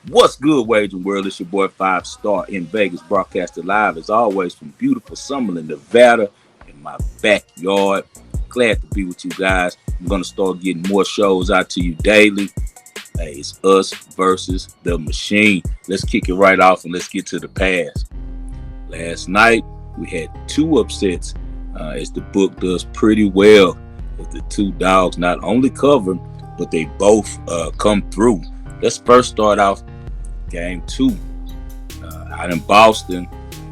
What's good, Wagering World? It's your boy Five Star in Vegas, broadcasted live as always from beautiful Summerlin, Nevada, in my backyard. Glad to be with you guys. I'm gonna start getting more shows out to you daily. Hey, it's us versus the machine. Let's kick it right off and let's get to the past. Last night we had two upsets, as the book does pretty well. As the two dogs not only cover, but they both come through. Let's first start off game two. Out in Boston,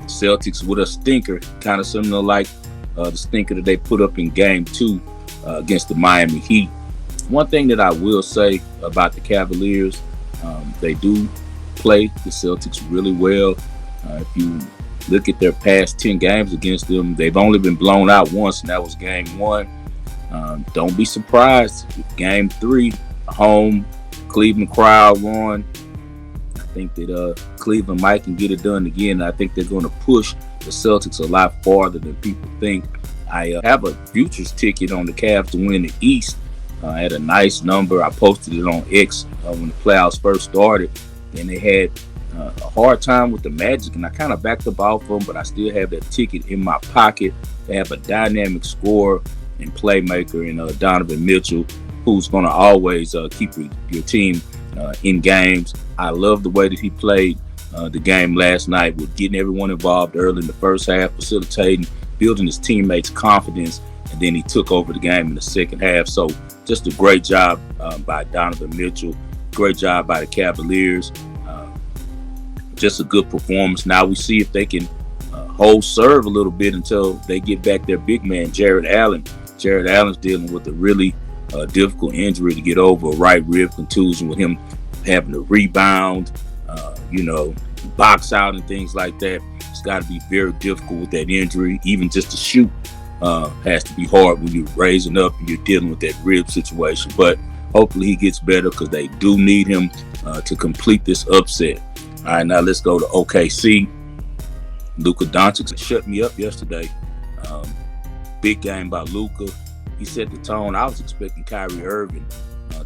Celtics with a stinker, kind of similar like the stinker that they put up in game two against the Miami Heat. One thing that I will say about the Cavaliers, they do play the Celtics really well. If you look at their past 10 games against them, they've only been blown out once, and that was game one. Don't be surprised if game three, home Cleveland crowd won. I think that Cleveland might can get it done again. I think they're going to push the Celtics a lot farther than people think. I have a futures ticket on the Cavs to win the East at a nice number. I posted it on X when the playoffs first started, and they had a hard time with the Magic, and I kind of backed up off them, but I still have that ticket in my pocket. They have a dynamic scorer and playmaker in Donovan Mitchell, who's going to always keep your team in games. I love the way that he played the game last night with getting everyone involved early in the first half, facilitating, building his teammates' confidence, and then he took over the game in the second half. So just a great job by Donovan Mitchell. Great job by the Cavaliers. Just a good performance. Now we see if they can hold serve a little bit until they get back their big man, Jared Allen. Jared Allen's dealing with a really difficult injury to get over, a right rib contusion, with him having to rebound, box out and things like that. It's got to be very difficult with that injury. Even just to shoot has to be hard when you're raising up and you're dealing with that rib situation. But hopefully he gets better, because they do need him to complete this upset. All right, now let's go to OKC. Luka Doncic shut me up yesterday. Big game by Luka. He set the tone. I was expecting Kyrie Irving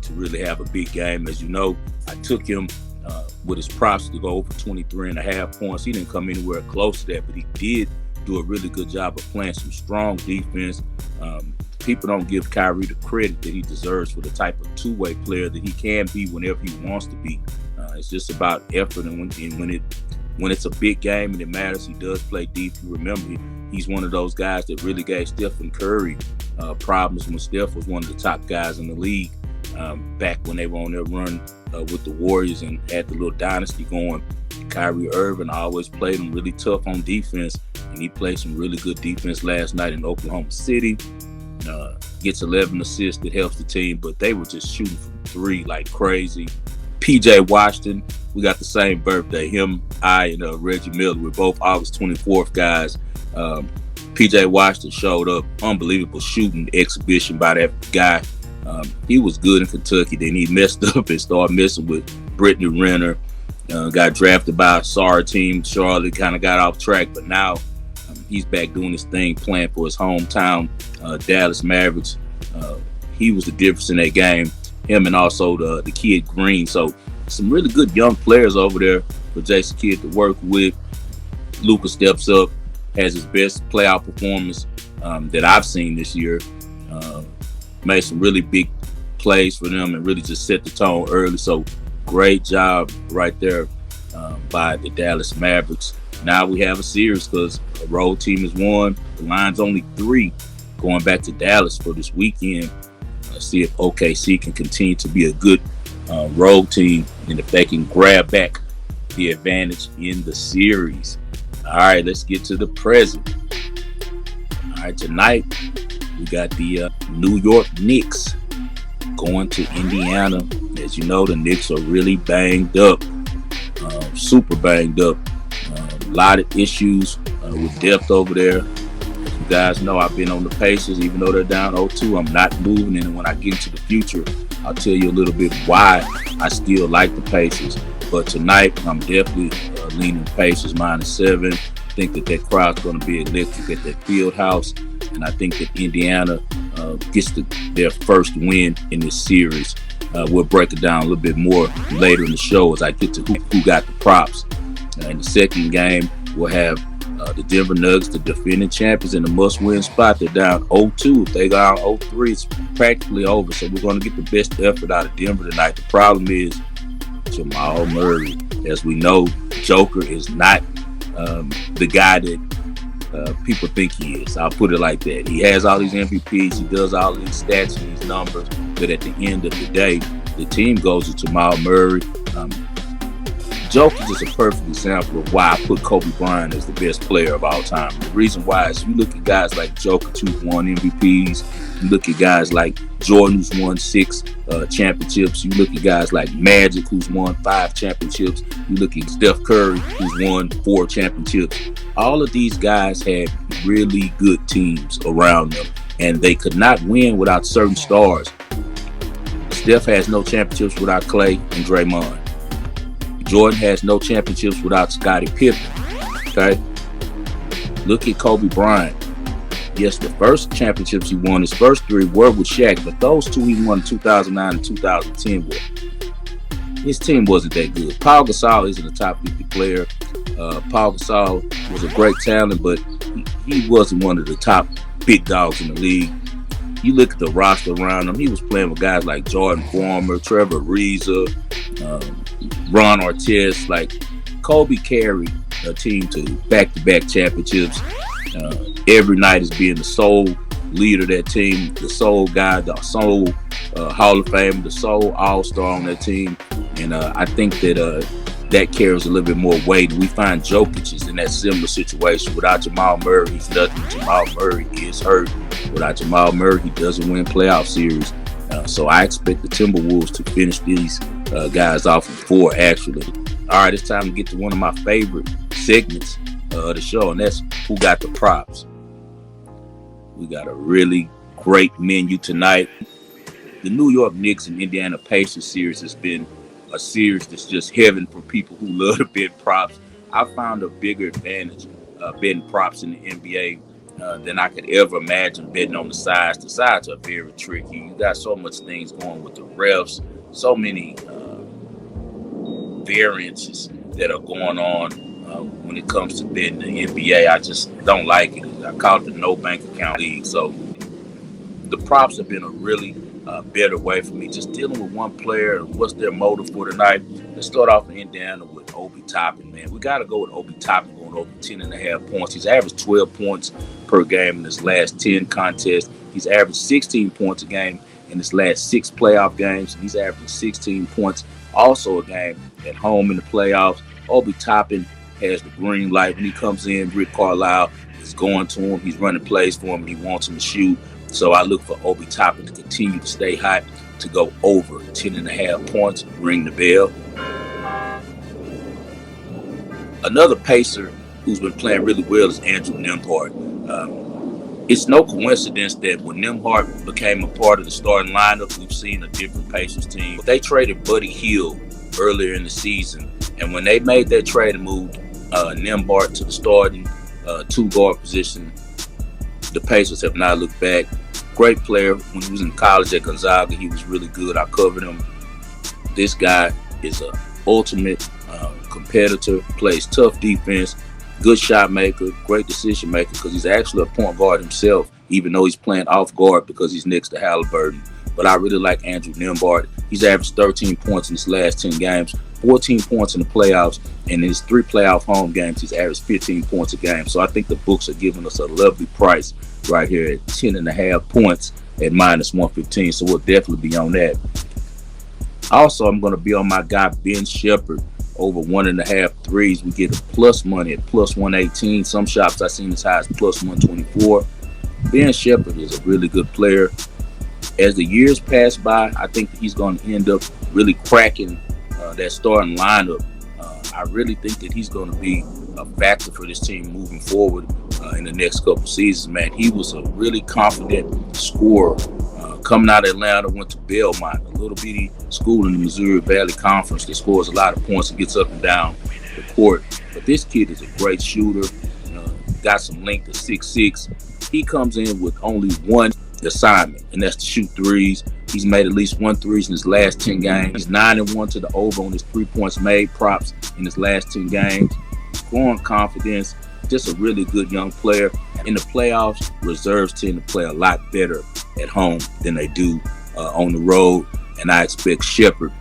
to really have a big game. As you know, I took him with his props to go over 23.5 points. He didn't come anywhere close to that, but he did do a really good job of playing some strong defense. People don't give Kyrie the credit that he deserves for the type of two-way player that he can be whenever he wants to be. It's just about effort, and when it's a big game and it matters, he does play deep. You remember, he's one of those guys that really gave Stephen Curry problems when Steph was one of the top guys in the league back when they were on their run with the Warriors and had the little dynasty going. Kyrie Irving always played him really tough on defense, and he played some really good defense last night in Oklahoma City. Gets 11 assists that helps the team, but they were just shooting from three like crazy. PJ Washington, we got the same birthday. Him, I, and Reggie Miller, we're both August 24th guys. PJ Washington showed up. Unbelievable shooting exhibition by that guy. He was good in Kentucky. Then he messed up and started messing with Brittany Renner. Got drafted by a sorry team. Charlotte kind of got off track, but now he's back doing his thing, playing for his hometown, Dallas Mavericks. He was the difference in that game. Him and also the kid Green. So some really good young players over there for Jason Kidd to work with. Luka steps up, has his best playoff performance that I've seen this year. Made some really big plays for them and really just set the tone early. So great job right there by the Dallas Mavericks. Now we have a series because a road team has won. The line's only 3 going back to Dallas for this weekend. See if OKC can continue to be a good road team, and if they can grab back the advantage in the series. All right, let's get to the present. All right, tonight we got the New York Knicks going to Indiana. As you know, the Knicks are really banged up, super banged up. A lot of issues with depth over there. You guys know I've been on the Pacers, even though they're down 0-2. I'm not moving, and when I get into the future, I'll tell you a little bit why I still like the Pacers. But tonight, I'm definitely leaning Pacers -7. I think that crowd's going to be electric at that field house, and I think that Indiana gets their first win in this series. We'll break it down a little bit more later in the show as I get to who got the props. In the second game, we'll have the Denver Nuggets, the defending champions, in a must-win spot. They're down 0-2. If they go down 0-3, it's practically over. So we're going to get the best effort out of Denver tonight. The problem is Jamal Murray. As we know, Joker is not the guy that people think he is. I'll put it like that. He has all these MVPs. He does all these stats and these numbers. But at the end of the day, the team goes to Jamal Murray. Joker is a perfect example of why I put Kobe Bryant as the best player of all time. The reason why is you look at guys like Joker, who's won MVPs. You look at guys like Jordan, who's won 6 championships. You look at guys like Magic, who's won 5 championships. You look at Steph Curry, who's won 4 championships. All of these guys had really good teams around them, and they could not win without certain stars. Steph has no championships without Clay and Draymond. Jordan has no championships without Scottie Pippen. Okay? Look at Kobe Bryant. Yes, the first championships he won, his first 3 were with Shaq, but those 2 he won in 2009 and 2010 were. His team wasn't that good. Paul Gasol isn't a top 50 player. Paul Gasol was a great talent, but he wasn't one of the top big dogs in the league. You look at the roster around him, he was playing with guys like Jordan Farmer, Trevor Ariza, Ron Artest. Like, Kobe carried a team to back-to-back championships. Every night is being the sole leader of that team, the sole guy, the sole Hall of Fame, the sole All-Star on that team. And I think that that carries a little bit more weight. We find Jokic is in that similar situation. Without Jamal Murray, he's nothing. Jamal Murray is hurt. Without Jamal Murray, he doesn't win playoff series. So I expect the Timberwolves to finish these guys off in 4, actually. All right, it's time to get to one of my favorite segments of the show, and that's who got the props. We got a really great menu tonight. The New York Knicks and Indiana Pacers series has been a series that's just heaven for people who love to bet props. I found a bigger advantage betting props in the NBA than I could ever imagine betting on the sides. The sides are very tricky. You got so much things going with the refs, so many variances that are going on when it comes to betting the NBA. I just don't like it. I call it the no bank account league. So the props have been a really better way for me, just dealing with one player and what's their motive for tonight. Let's start off in Indiana with Obi Toppin, man. We got to go with Obi Toppin going over 10.5 points. He's averaged 12 points per game in his last 10 contests. He's averaged 16 points a game in his last 6 playoff games. He's averaging 16 points also a game at home in the playoffs. Obi Toppin has the green light when he comes in. Rick Carlisle is going to him. He's running plays for him, and he wants him to shoot. So I look for Obi Toppin to continue to stay hot, to go over 10.5 points, ring the bell. Another Pacer who's been playing really well is Andrew Nembhard. It's no coincidence that when Nembhard became a part of the starting lineup, we've seen a different Pacers team. They traded Buddy Hield earlier in the season, and when they made that trade and moved Nembhard to the starting 2-guard position, the Pacers have not looked back. Great player. When he was in college at Gonzaga, he was really good. I covered him. This guy is an ultimate competitor, plays tough defense, good shot maker, great decision maker, because he's actually a point guard himself, even though he's playing off guard because he's next to Halliburton. But I really like Andrew Nembhard. He's averaged 13 points in his last 10 games, 14 points in the playoffs, and in his 3 playoff home games, he's averaged 15 points a game. So I think the books are giving us a lovely price right here at 10.5 points at -115. So we'll definitely be on that. Also, I'm going to be on my guy Ben Shepherd over 1.5 threes. We get a plus money at +118. Some shops I've seen as high as +124. Ben Shepherd is a really good player. As the years pass by, I think that he's going to end up really cracking that starting lineup. I really think that he's going to be a factor for this team moving forward in the next couple seasons, man. He was a really confident scorer. Coming out of Atlanta, went to Belmont, a little bitty school in the Missouri Valley Conference that scores a lot of points and gets up and down the court. But this kid is a great shooter, got some length at 6'6". He comes in with only one assignment, and that's to shoot threes. He's made at least 1 3 in his last 10 games. He's 9-1 to the over on his 3 points made props in his last 10 games. Scoring confidence, just a really good young player. In the playoffs, reserves tend to play a lot better at home than they do on the road, and I expect Shepherd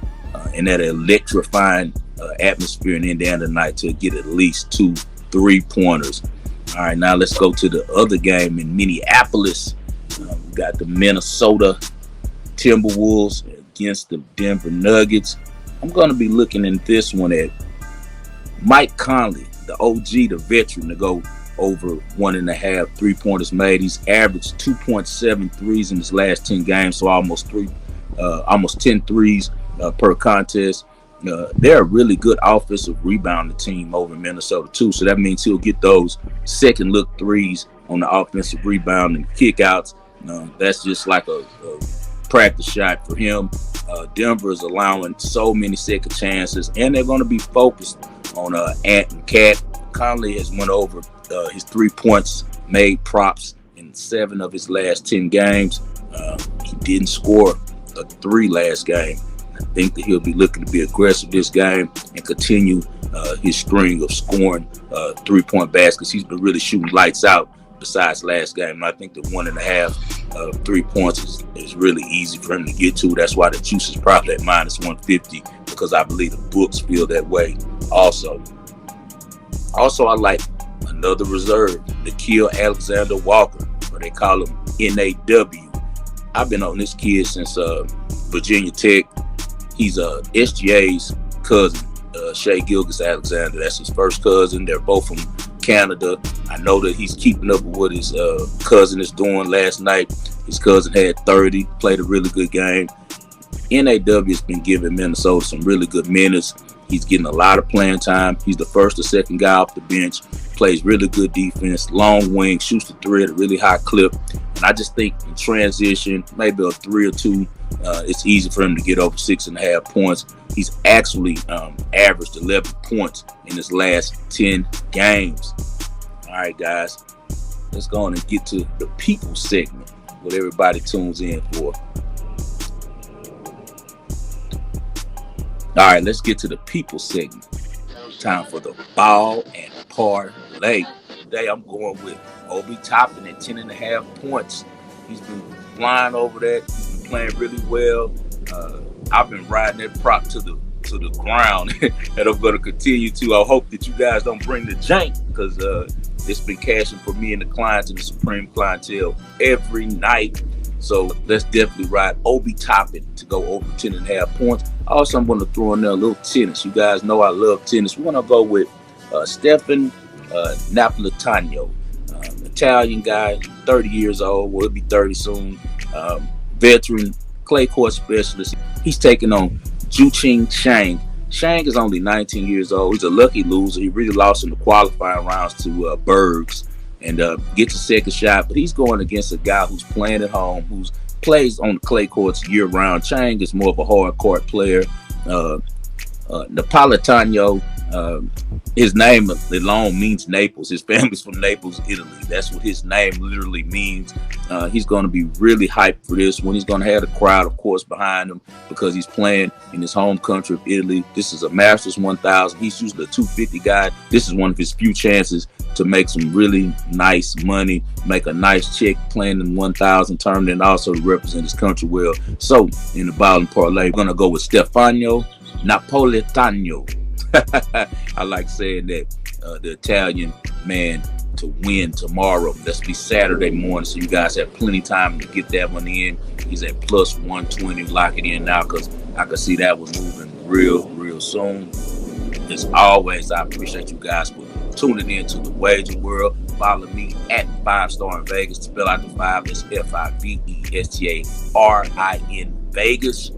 in that electrifying atmosphere in Indiana tonight to get at least 2 3-pointers. All right, now let's go to the other game in Minneapolis. We got the Minnesota Timberwolves against the Denver Nuggets. I'm going to be looking in this one at Mike Conley, the OG, the veteran, to go over 1.5 3-pointers made. He's averaged 2.7 threes in his last 10 games, so almost 10 threes per contest. They're a really good offensive rebounding team over in Minnesota too, so that means he'll get those second look threes on the offensive rebound and kickouts. That's just like a practice shot for him. Denver is allowing so many second chances, and they're going to be focused on Ant and Cat. Conley has went over his 3 points made props in 7 of his last 10 games. He didn't score a 3 last game. I think that he'll be looking to be aggressive this game and continue his string of scoring 3-point baskets. He's been really shooting lights out besides last game. And I think the 1.5 3 points is really easy for him to get to. That's why the juice is probably at minus 150, because I believe the books feel that way also. I like another reserve, Nickeil Alexander-Walker, or they call him NAW. I've been on this kid since Virginia Tech. He's SGA's cousin, Shai Gilgeous-Alexander. That's his first cousin. They're both from Canada. I know that he's keeping up with what his cousin is doing. Last night, his cousin had 30, played a really good game. NAW has been giving Minnesota some really good minutes. He's getting a lot of playing time. He's the first or second guy off the bench, plays really good defense, long wing, shoots the three at a really high clip. And I just think in transition, maybe a 3 or 2, it's easy for him to get over 6.5 points. He's actually averaged 11 points in his last 10 games. All right, guys, let's go on and get to the people segment, what everybody tunes in for. All right, let's get to the people segment. Time for the ball and parlay. Today I'm going with Obi Toppin at 10.5 points. He's been flying over that. He's been playing really well. I've been riding that prop to the ground, and I'm going to continue to. I hope that you guys don't bring the jank, because it's been cashing for me and the clients and the Supreme clientele every night. So let's definitely ride Obi Toppin to go over 10.5 points. Also, I'm going to throw in there a little tennis. You guys know I love tennis. We're going to go with Stefan Napolitano, Italian guy, 30 years old. Will be 30 soon. Veteran, clay court specialist. He's taking on Juqing Shang. Shang is only 19 years old. He's a lucky loser. He really lost in the qualifying rounds to Bergs and gets a second shot. But he's going against a guy who's playing at home, who's plays on the clay courts year-round. Chang is more of a hard court player. Napolitano, his name alone means Naples. His family's from Naples, Italy. That's what his name literally means. He's going to be really hyped for this one. He's going to have the crowd, of course, behind him because he's playing in his home country of Italy. This is a Masters 1000. He's usually a 250 guy. This is one of his few chances to make some really nice money, make a nice check playing in 1000 tournament, and also to represent his country well. So in the ball and parlay, we're going to go with Stefano Napolitano. I like saying that, the Italian man to win tomorrow. Let's be Saturday morning, so you guys have plenty of time to get that one in. He's at plus 120. Lock it in now, because I can see that one moving real soon. As always, I appreciate you guys for tuning in to the Wagering World. Follow me at 5star in Vegas. Spell out the 5. That's FIVESTARIN Vegas.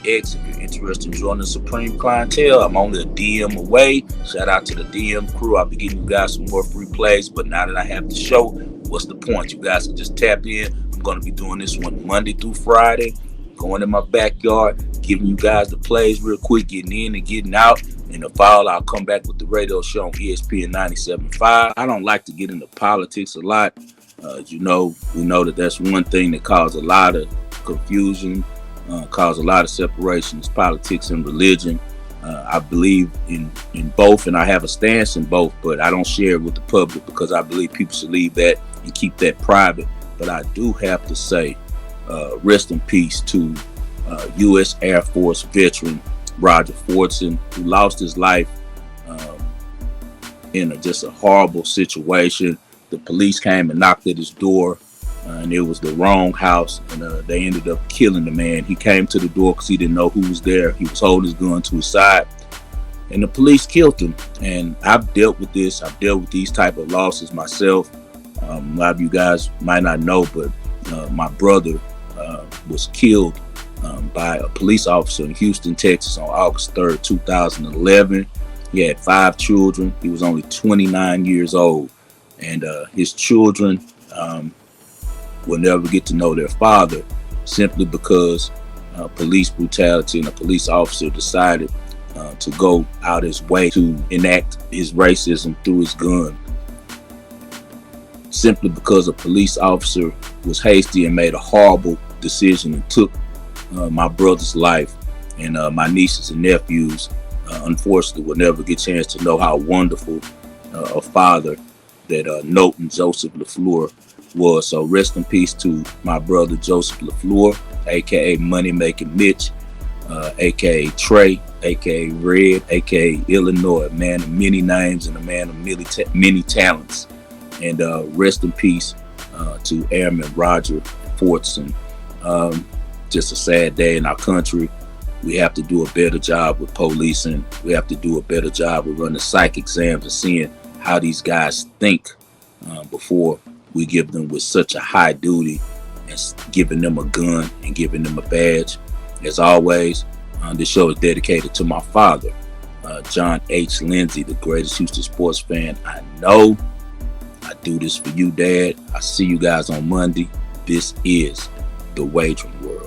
X, if you're interested in joining the Supreme clientele, I'm only a DM away. Shout out to the DM crew. I'll be giving you guys some more free plays, but now that I have the show, what's the point? You guys can just tap in. I'm going to be doing this one Monday through Friday, going in my backyard, giving you guys the plays real quick, getting in and getting out. In the fall, I'll come back with the radio show on ESPN 97.5. I don't like to get into politics a lot, As you know, we know that that's one thing that caused a lot of confusion, caused a lot of separation, is politics and religion. I believe in both, and I have a stance in both, but I don't share it with the public because I believe people should leave that and keep that private. But I do have to say, rest in peace to U.S. Air Force veteran Roger Fordson, who lost his life in just a horrible situation. The police came and knocked at his door, and it was the wrong house, and they ended up killing the man. He came to the door because he didn't know who was there. He was holding his gun to his side, and the police killed him. And I've dealt with this. I've dealt with these type of losses myself. A lot of you guys might not know, but my brother was killed by a police officer in Houston, Texas on August 3rd, 2011. He had 5 children. He was only 29 years old. And his children will never get to know their father simply because police brutality, and a police officer decided to go out his way to enact his racism through his gun. Simply because a police officer was hasty and made a horrible decision and took my brother's life. And my nieces and nephews unfortunately will never get a chance to know how wonderful a father that Noten Joseph LaFleur was. So rest in peace to my brother Joseph LaFleur, aka Money Making Mitch, aka Trey, aka Red, aka Illinois, a man of many names and a man of many talents. And rest in peace to Airman Roger Fordson. Just a sad day in our country. We have to do a better job with policing. We have to do a better job with running psych exams and seeing how these guys think before we give them with such a high duty and giving them a gun and giving them a badge. As always, this show is dedicated to my father, John H. Lindsay, the greatest Houston sports fan I know. I do this for you, Dad. I see you guys on Monday. This is the Wagering World.